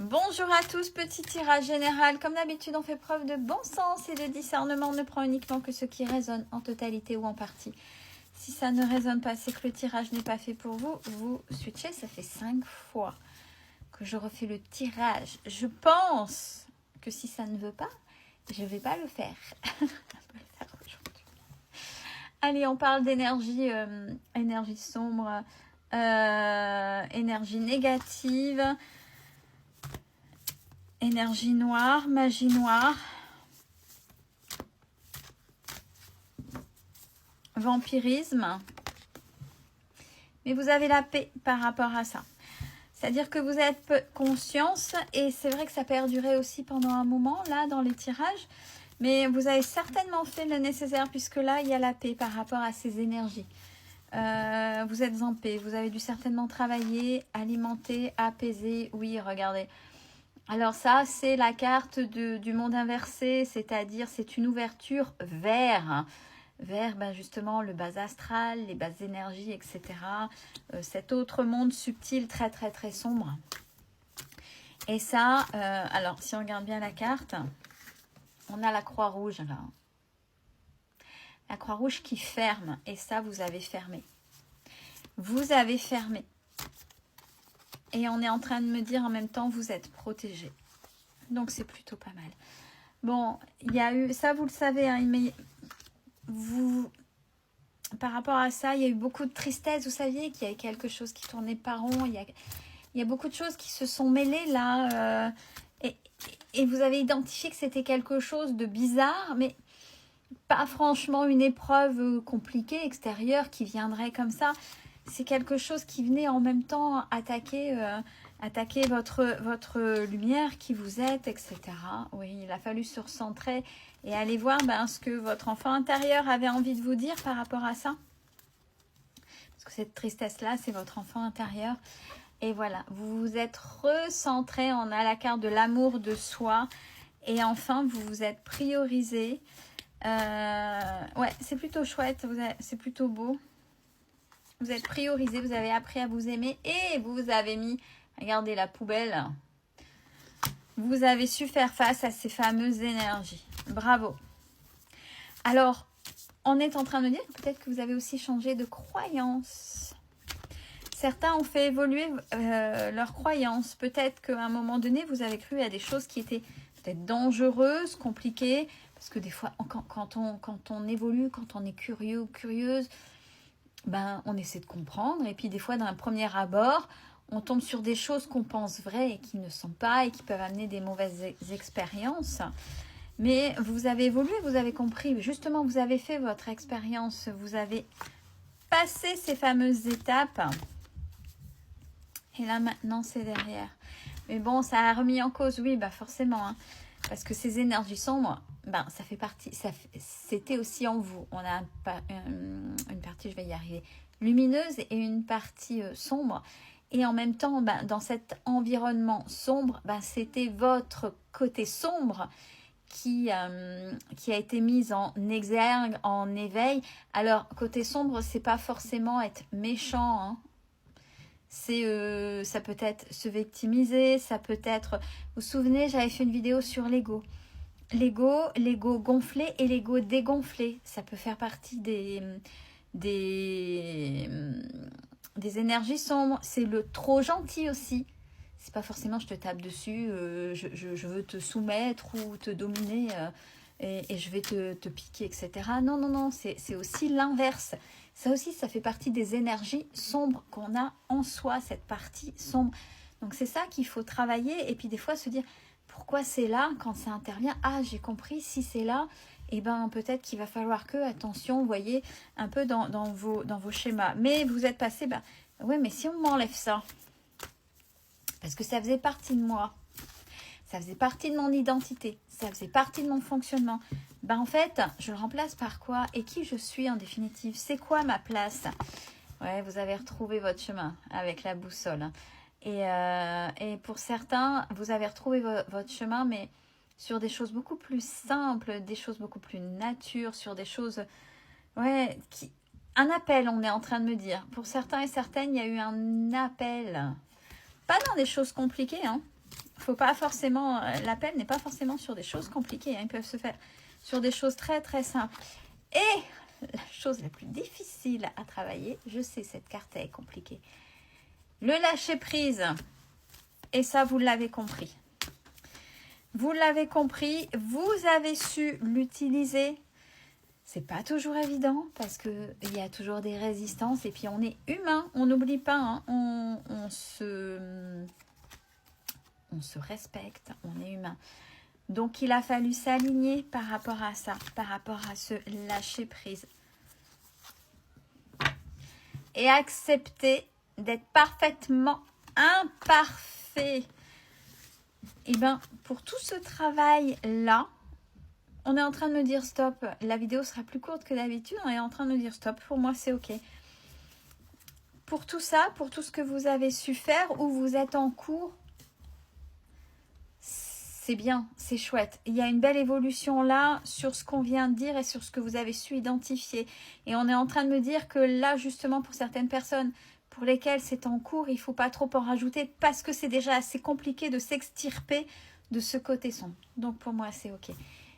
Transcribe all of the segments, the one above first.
Bonjour à tous, petit tirage général. Comme d'habitude, on fait preuve de bon sens et de discernement. On ne prend uniquement que ce qui résonne en totalité ou en partie. Si ça ne résonne pas, c'est que le tirage n'est pas fait pour vous. Vous switchez, ça fait 5 fois que je refais le tirage. Je pense que si ça ne veut pas, je ne vais pas le faire. Allez, on parle d'énergie, énergie sombre, énergie négative, énergie noire, magie noire, vampirisme. Mais vous avez la paix par rapport à ça. C'est-à-dire que vous êtes conscience, et c'est vrai que ça perdurait aussi pendant un moment, là, dans les tirages. Mais vous avez certainement fait le nécessaire, puisque là, il y a la paix par rapport à ces énergies. Vous êtes en paix, vous avez dû certainement travailler, alimenter, apaiser. Oui, regardez. Alors ça, c'est la carte du monde inversé, c'est-à-dire c'est une ouverture vers ben justement le bas astral, les basses énergies, etc. Cet autre monde subtil, très très très sombre. Et ça, alors si on regarde bien la carte, on a la croix rouge là. La croix rouge qui ferme, et ça vous avez fermé. Vous avez fermé. Et on est en train de me dire en même temps, vous êtes protégé. Donc c'est plutôt pas mal. Bon, il y a eu, ça vous le savez, hein, mais vous, par rapport à ça, il y a eu beaucoup de tristesse. Vous saviez qu'il y avait quelque chose qui tournait pas rond. Il y a beaucoup de choses qui se sont mêlées là. Et vous avez identifié que c'était quelque chose de bizarre, mais pas franchement une épreuve compliquée extérieure qui viendrait comme ça. C'est quelque chose qui venait en même temps attaquer votre lumière, qui vous êtes, etc. Oui, il a fallu se recentrer et aller voir ce que votre enfant intérieur avait envie de vous dire par rapport à ça. Parce que cette tristesse-là, c'est votre enfant intérieur. Et voilà, vous vous êtes recentré. On a la carte de l'amour de soi. Et enfin, vous vous êtes priorisé. Ouais, c'est plutôt chouette. C'est plutôt beau. Vous êtes priorisé, vous avez appris à vous aimer et vous avez mis, regardez la poubelle, vous avez su faire face à ces fameuses énergies. Bravo. Alors, on est en train de dire peut-être que vous avez aussi changé de croyance. Certains ont fait évoluer leurs croyances. Peut-être qu'à un moment donné, vous avez cru à des choses qui étaient peut-être dangereuses, compliquées. Parce que des fois, quand on évolue, quand on est curieux ou curieuse, on essaie de comprendre. Et puis des fois, d'un premier abord, on tombe sur des choses qu'on pense vraies et qui ne sont pas et qui peuvent amener des mauvaises expériences. Mais vous avez évolué, vous avez compris. Justement, vous avez fait votre expérience. Vous avez passé ces fameuses étapes. Et là, maintenant, c'est derrière. Mais bon, ça a remis en cause, oui, forcément. Hein, parce que ces énergies sombres, ça fait partie, c'était aussi en vous. On a une partie, je vais y arriver, lumineuse et une partie sombre. Et en même temps, dans cet environnement sombre, c'était votre côté sombre qui a été mise en exergue, en éveil. Alors, côté sombre, c'est pas forcément être méchant, hein. Ça peut être se victimiser, ça peut être... Vous vous souvenez, j'avais fait une vidéo sur l'ego. L'ego gonflé et l'ego dégonflé. Ça peut faire partie des énergies sombres. C'est le trop gentil aussi. C'est pas forcément je te tape dessus, je veux te soumettre ou te dominer et je vais te piquer, etc. Non, c'est aussi l'inverse. Ça aussi, ça fait partie des énergies sombres qu'on a en soi, cette partie sombre. Donc c'est ça qu'il faut travailler et puis des fois se dire pourquoi c'est là quand ça intervient. Ah, j'ai compris, si c'est là, peut-être qu'il va falloir que, attention, vous voyez, un peu dans vos schémas. Mais vous êtes passé, ouais, mais si on m'enlève ça, parce que ça faisait partie de moi, ça faisait partie de mon identité, ça faisait partie de mon fonctionnement. En fait, je le remplace par quoi? Et qui je suis en définitive? C'est quoi ma place? Ouais, vous avez retrouvé votre chemin avec la boussole. Et pour certains, vous avez retrouvé votre chemin, mais sur des choses beaucoup plus simples, des choses beaucoup plus nature, sur des choses... Ouais, un appel, on est en train de me dire. Pour certains et certaines, il y a eu un appel. Pas dans des choses compliquées, hein. Faut pas forcément, l'appel n'est pas forcément sur des choses compliquées. Hein. Ils peuvent se faire sur des choses très très simples. Et la chose la plus difficile à travailler, je sais, cette carte est compliquée. Le lâcher prise. Et ça, vous l'avez compris. Vous l'avez compris, vous avez su l'utiliser. C'est pas toujours évident parce qu'il y a toujours des résistances et puis on est humain, on n'oublie pas, hein, on se respecte, on est humain. Donc il a fallu s'aligner par rapport à ça, par rapport à ce lâcher prise. Et accepter d'être parfaitement imparfait. Et bien, pour tout ce travail-là, on est en train de me dire stop. La vidéo sera plus courte que d'habitude. On est en train de me dire stop. Pour moi, c'est OK. Pour tout ça, pour tout ce que vous avez su faire ou vous êtes en cours, c'est bien, c'est chouette. Il y a une belle évolution là sur ce qu'on vient de dire et sur ce que vous avez su identifier. Et on est en train de me dire que là, justement, pour certaines personnes pour lesquelles c'est en cours, il ne faut pas trop en rajouter parce que c'est déjà assez compliqué de s'extirper de ce côté sombre. Donc, pour moi, c'est OK.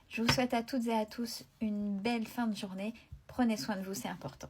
Je vous souhaite à toutes et à tous une belle fin de journée. Prenez soin de vous, c'est important.